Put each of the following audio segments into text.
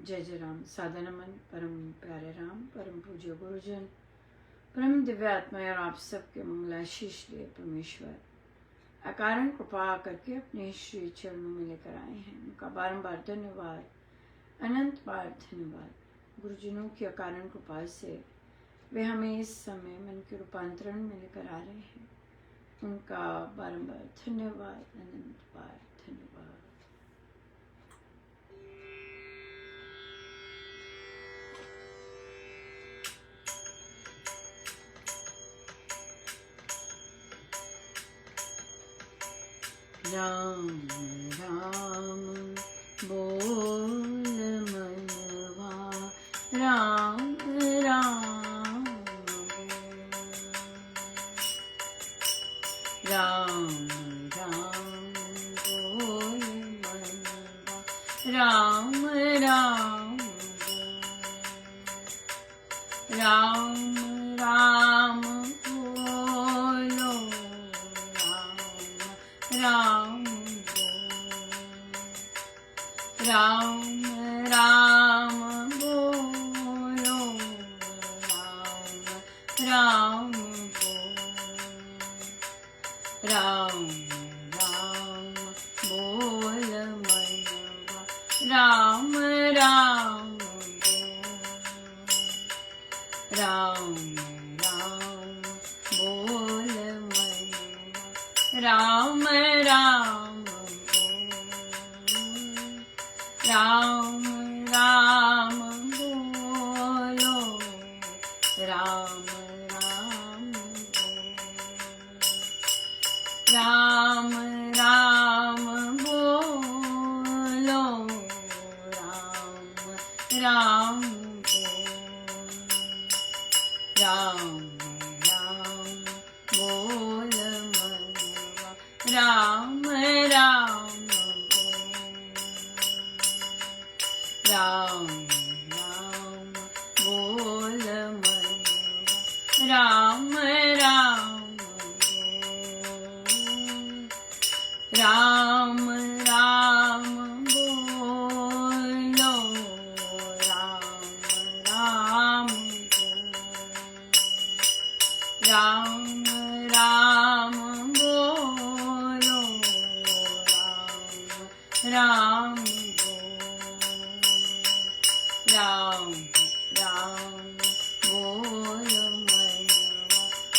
जय जय राम। सादा नमन परम प्यारे राम, परम पूज्य गुरुजन, परम दिव्य आत्मा और आप सबके मंगलाशीष लिए परमेश्वर अकारण कृपा करके अपने श्री चरणों में लेकर आए हैं। उनका बारंबार धन्यवाद, अनंत बार धन्यवाद। गुरुजनों की अकारण कृपा से वे हमें इस समय मन के रूपांतरण में लेकर आ रहे हैं। उनका बारंबार धन्यवाद, अनंत बार धन्यवाद। राम राम बोल मनवा, राम राम राम राम बोल मनवा, राम राम राम राम बोलो, राम राम राम बोलो, राम राम राम बोल मनवा, राम राम राम राम बोल मनवा, राम राम राम राम बोलो, राम राम राम राम बोलो, राम राम राम राम बोल मनवा, राम राम राम राम बोल मनवा, राम राम राम राम बोलो, राम राम राम बोलो, राम राम राम बोल मनवा,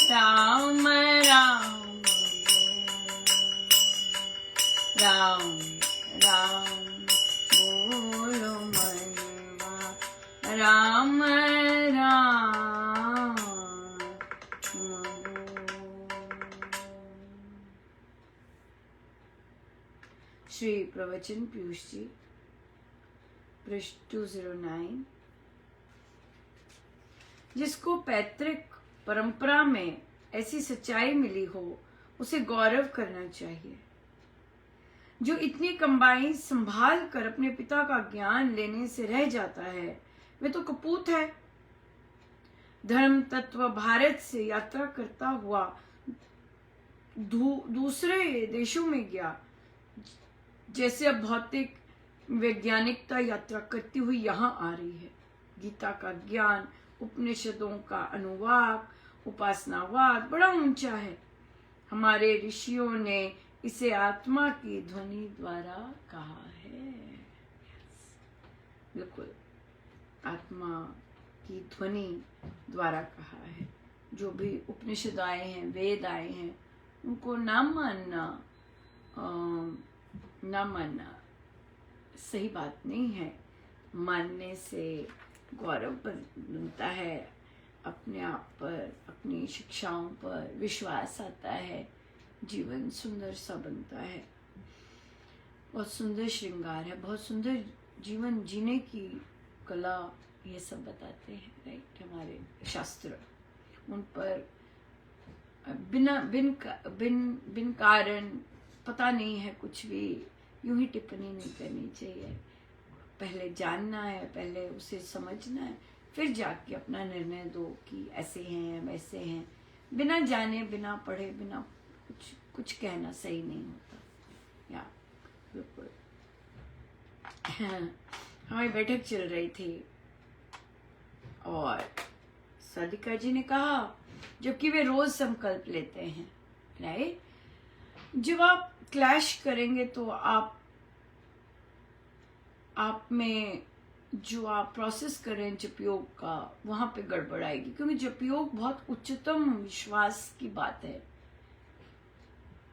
राम राम राम राम बोलो मनवा, राम राम। श्री प्रवचन पीयूष जी, पृष्ठ 209। जिसको पैतृक परंपरा में ऐसी सच्चाई मिली हो उसे गौरव करना चाहिए। जो इतनी कमाई संभाल कर अपने पिता का ज्ञान लेने से रह जाता है वे तो कपूत है। धर्म तत्व भारत से यात्रा करता हुआ दूसरे देशों में गया, जैसे अब भौतिक वैज्ञानिकता यात्रा करती हुई यहाँ आ रही है। गीता का ज्ञान, उपनिषदों का अनुवाद, उपासनावाद बड़ा ऊंचा है। हमारे ऋषियों ने इसे आत्मा की ध्वनि द्वारा कहा है। बिल्कुल, आत्मा की ध्वनि द्वारा कहा है। जो भी उपनिषद आए हैं, वेद आए हैं, उनको ना मानना सही बात नहीं है। मानने से गौरव बनता है, अपने आप पर, अपनी शिक्षाओं पर विश्वास आता है, जीवन सुंदर सा बनता है। बहुत सुंदर श्रृंगार है, बहुत सुंदर जीवन जीने की कला ये सब बताते हैं, राइट। हमारे शास्त्र उन पर बिन कारण पता नहीं है कुछ भी यूं ही टिप्पणी नहीं करनी चाहिए। पहले जानना है, पहले उसे समझना है, फिर जाके अपना निर्णय दो कि ऐसे हैं वैसे हैं। बिना जाने, बिना पढ़े, बिना कुछ कहना सही नहीं होता। या बिल्कुल हमारी बैठक चल रही थी और साधिका जी ने कहा, जबकि वे रोज संकल्प लेते हैं, राइट, जब आप क्लैश करेंगे तो आप में जो आप प्रोसेस कर रहे हैं जपयोग का, वहां पे गड़बड़ आएगी, क्योंकि जपयोग बहुत उच्चतम विश्वास की बात है।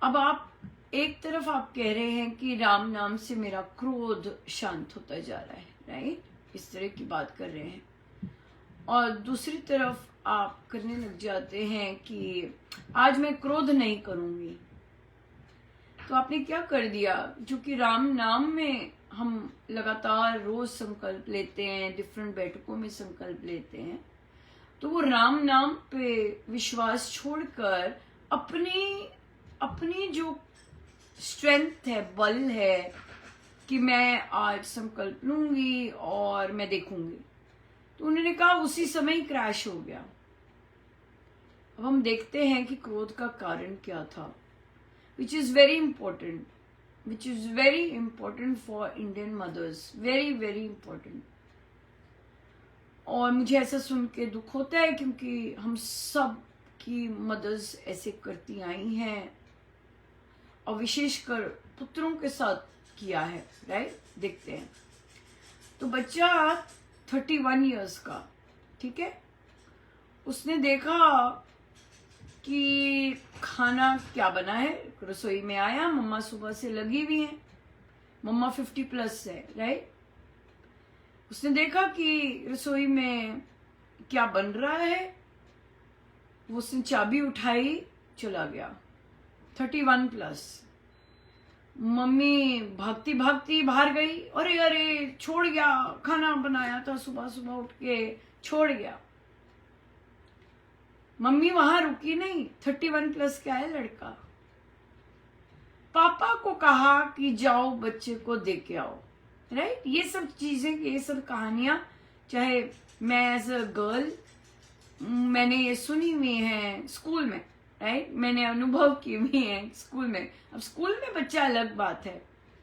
अब आप एक तरफ आप कह रहे हैं कि राम नाम से मेरा क्रोध शांत होता जा रहा है, राइट, इस तरह की बात कर रहे हैं, और दूसरी तरफ आप करने लग जाते हैं कि आज मैं क्रोध नहीं करूंगी। तो आपने क्या कर दिया, जो कि राम नाम में हम लगातार रोज संकल्प लेते हैं, डिफरेंट बैठकों में संकल्प लेते हैं, तो वो राम नाम पे विश्वास छोड़कर अपनी जो स्ट्रेंथ है, बल है कि मैं आज संकल्प लूंगी और मैं देखूंगी, तो उन्होंने कहा उसी समय ही क्रैश हो गया। अब हम देखते हैं कि क्रोध का कारण क्या था, which is very important for Indian mothers, very very important। और मुझे ऐसा सुन के दुख होता है, क्योंकि हम सब की मदर्स ऐसे करती आई हैं, और विशेषकर पुत्रों के साथ किया है, राइट। देखते हैं, तो बच्चा 31 इयर्स का, ठीक है, उसने देखा कि खाना क्या बना है, रसोई में आया, मम्मा सुबह से लगी हुई है, मम्मा 50+ है, राइट। उसने देखा कि रसोई में क्या बन रहा है, वो उसने चाबी उठाई, चला गया, 31+। मम्मी भागती भागती बाहर गई, अरे अरे छोड़ गया, खाना बनाया था सुबह सुबह उठ के, छोड़ गया। मम्मी वहां रुकी नहीं, 31+ क्या है लड़का, पापा को कहा कि जाओ बच्चे को देख के आओ, राइट। ये सब चीजें, ये सब कहानियां, चाहे मैं एज अ गर्ल मैंने ये सुनी हुई है स्कूल में, राइट, मैंने अनुभव की हुई है स्कूल में। अब स्कूल में बच्चा अलग बात है,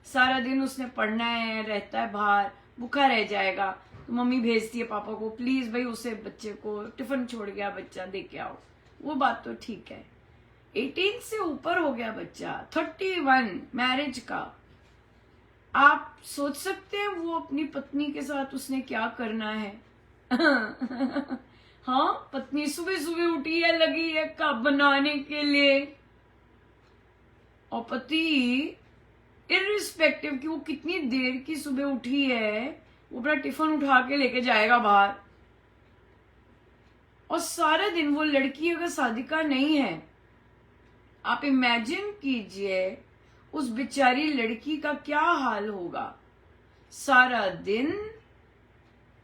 सारा दिन उसने पढ़ना है, रहता है बाहर, भूखा रह जाएगा, तो मम्मी भेजती है पापा को, प्लीज भाई उसे बच्चे को टिफिन छोड़ गया बच्चा, दे के आओ, वो बात तो ठीक है। 18 से ऊपर हो गया बच्चा, 31 मैरिज का, आप सोच सकते हैं वो अपनी पत्नी के साथ उसने क्या करना है। हाँ, पत्नी सुबह सुबह उठी है, लगी है कप बनाने के लिए, और पति इररिस्पेक्टिव कि वो कितनी देर की सुबह उठी है, वो अपना टिफिन उठा के लेके जाएगा बाहर, और सारा दिन वो लड़की अगर साधिका नहीं है, आप इमेजिन कीजिए उस बेचारी लड़की का क्या हाल होगा। सारा दिन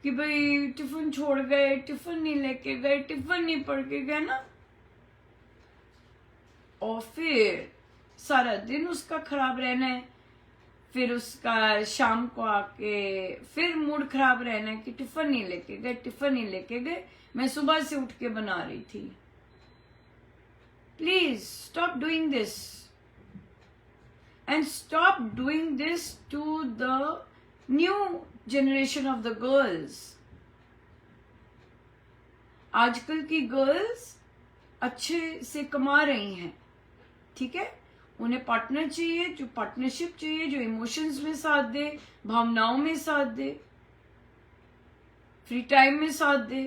कि भाई टिफिन छोड़ गए, टिफिन नहीं लेके गए, टिफिन नहीं पढ़ के गए ना, और फिर सारा दिन उसका खराब रहना है, फिर उसका शाम को आके फिर मूड खराब रहना है कि टिफिन नहीं लेके गए, टिफिन नहीं लेके गए, मैं सुबह से उठ के बना रही थी। Please stop doing this, and stop doing this to the new generation of the girls. आजकल की गर्ल्स अच्छे से कमा रही हैं, ठीक है, उन्हें पार्टनर चाहिए, जो पार्टनरशिप चाहिए, जो इमोशंस में साथ दे, भावनाओं में साथ दे, फ्री टाइम में साथ दे,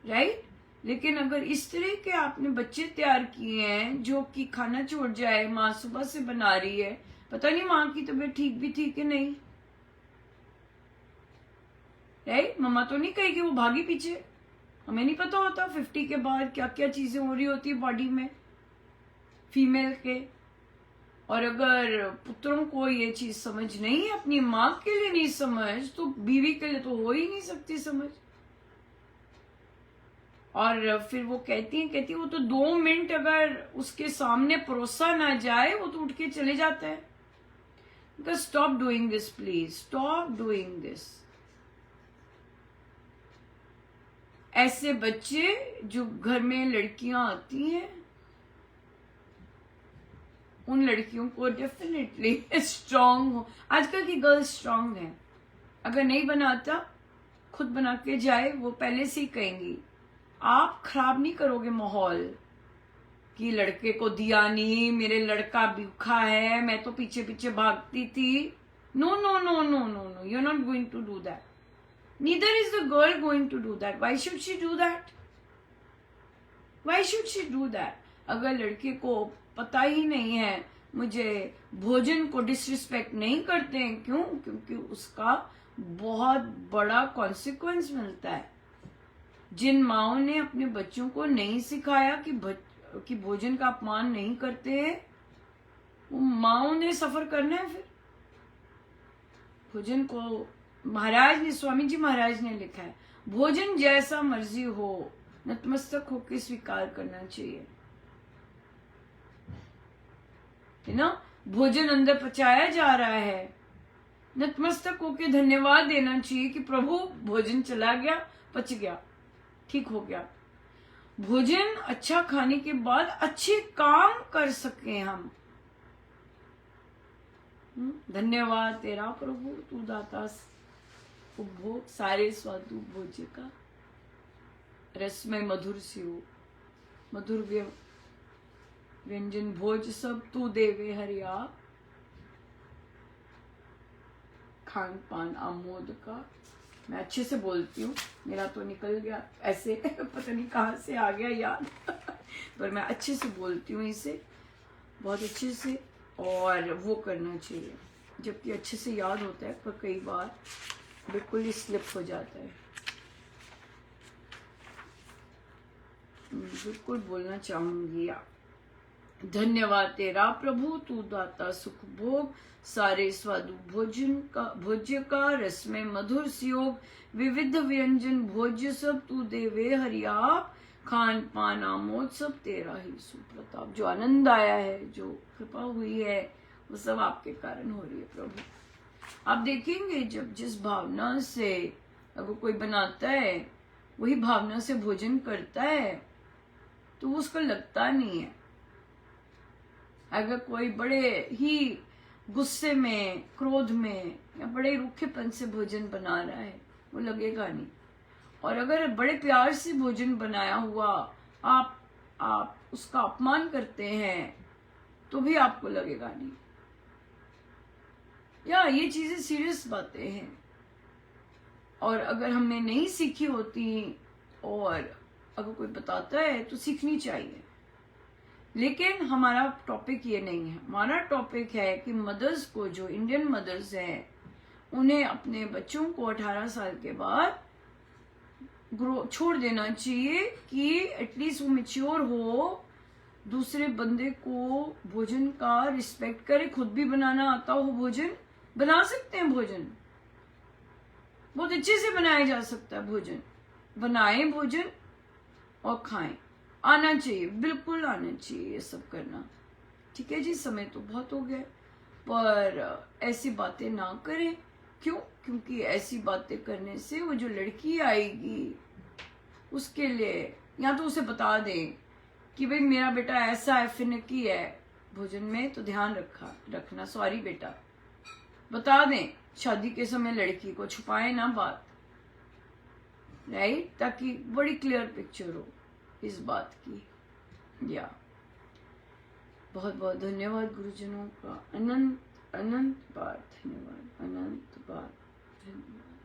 राइट। लेकिन अगर इस तरह के आपने बच्चे तैयार किए हैं जो कि खाना छोड़ जाए, माँ सुबह से बना रही है, पता नहीं माँ की तबीयत ठीक भी थी कि नहीं, राइट, मम्मा तो नहीं कहेगी, वो भागी पीछे, हमें नहीं पता होता 50 के बाद क्या क्या चीजें हो रही होती है बॉडी में फीमेल के। और अगर पुत्रों को ये चीज समझ नहीं है, अपनी माँ के लिए नहीं समझ, तो बीवी के लिए तो हो ही नहीं सकती समझ। और फिर वो कहती है वो तो 2 मिनट अगर उसके सामने परोसा ना जाए, वो तो उठ के चले जाता है। Stop doing this, please stop doing this. ऐसे बच्चे जो घर में लड़कियां आती हैं, उन लड़कियों को डेफिनेटली स्ट्रांग हो, आजकल की गर्ल्स स्ट्रांग हैं, अगर नहीं बनाता, खुद बना के जाए, वो पहले से ही कहेंगी। आप खराब नहीं करोगे माहौल कि लड़के को दिया नहीं, मेरे लड़का भूखा है, मैं तो पीछे पीछे भागती थी। No no no no no no, you are not going to do that. Neither is the girl going to do that. Why should she do that? Why should she do that? अगर लड़के को पता ही नहीं है, मुझे भोजन को disrespect नहीं करते हैं, क्यों? क्योंकि उसका बहुत बड़ा कॉन्सिक्वेंस मिलता है। जिन माओ ने अपने बच्चों को नहीं सिखाया कि भोजन का अपमान नहीं करते हैं, वो माओ ने सफर करना है। फिर भोजन को महाराज ने, स्वामी जी महाराज ने लिखा है, भोजन जैसा मर्जी हो, नतमस्तक होकर स्वीकार करना चाहिए, है ना। भोजन अंदर पचाया जा रहा है, नतमस्तक होकर धन्यवाद देना चाहिए कि प्रभु भोजन चला गया, पच गया, ठीक हो गया। भोजन अच्छा खाने के बाद अच्छे काम कर सके हम। धन्यवाद तेरा प्रभु, तू दाता उपभोग सारे स्वादु भोज्य का, रसमय मधुर सियो, मधुर व्यंजन भोज सब तू देवे हरिया, खान पान आमोद का। मैं अच्छे से बोलती हूँ, मेरा तो निकल गया ऐसे पता नहीं कहाँ से आ गया याद पर मैं अच्छे से बोलती हूँ इसे, बहुत अच्छे से, और वो करना चाहिए। जबकि अच्छे से याद होता है, पर कई बार बिल्कुल ही स्लिप हो जाता है। बिल्कुल बोलना चाहूंगी। धन्यवाद तेरा प्रभु, तू दाता सुख भोग, सारे स्वादु भोज्य का, रसमय मधुर सियोग, विविध व्यंजन भोज्य सब तू देवे हरियाप, खान पान आमोद सब तेरा ही सुप्रताप। जो आनंद आया है, जो कृपा हुई है, वो सब आपके कारण हो रही है प्रभु। आप देखेंगे जब जिस भावना से अगर कोई बनाता है, वही भावना से भोजन करता है, तो उसको लगता नहीं है। अगर कोई बड़े ही गुस्से में, क्रोध में, या बड़े रूखेपन से भोजन बना रहा है, वो लगेगा नहीं। और अगर बड़े प्यार से भोजन बनाया हुआ आप उसका अपमान करते हैं, तो भी आपको लगेगा नहीं। या ये चीजें सीरियस बातें हैं, और अगर हमने नहीं सीखी होती, और अगर कोई बताता है तो सीखनी चाहिए। लेकिन हमारा टॉपिक ये नहीं है। हमारा टॉपिक है कि मदर्स को, जो इंडियन मदर्स हैं, उन्हें अपने बच्चों को 18 साल के बाद छोड़ देना चाहिए कि एटलीस्ट वो मैच्योर हो, दूसरे बंदे को भोजन का रिस्पेक्ट करे, खुद भी बनाना आता हो, भोजन बना सकते हैं। भोजन बहुत अच्छे से बनाया जा सकता है। भोजन बनाएं, भोजन और खाएं। आना चाहिए, बिल्कुल आना चाहिए ये सब करना। ठीक है जी, समय तो बहुत हो गया, पर ऐसी बातें ना करें। क्यों? क्योंकि ऐसी बातें करने से वो जो लड़की आएगी, उसके लिए या तो उसे बता दें कि भाई मेरा बेटा ऐसा है, फिनकी है भोजन में, तो ध्यान रखना, सॉरी बेटा, बता दें। शादी के समय लड़की को छुपाए ना बात, राइट, ताकि बड़ी क्लियर पिक्चर हो इस बात की। या बहुत बहुत धन्यवाद गुरुजनों का, अनंत अनंत बार धन्यवाद, अनंत बार धन्यवाद।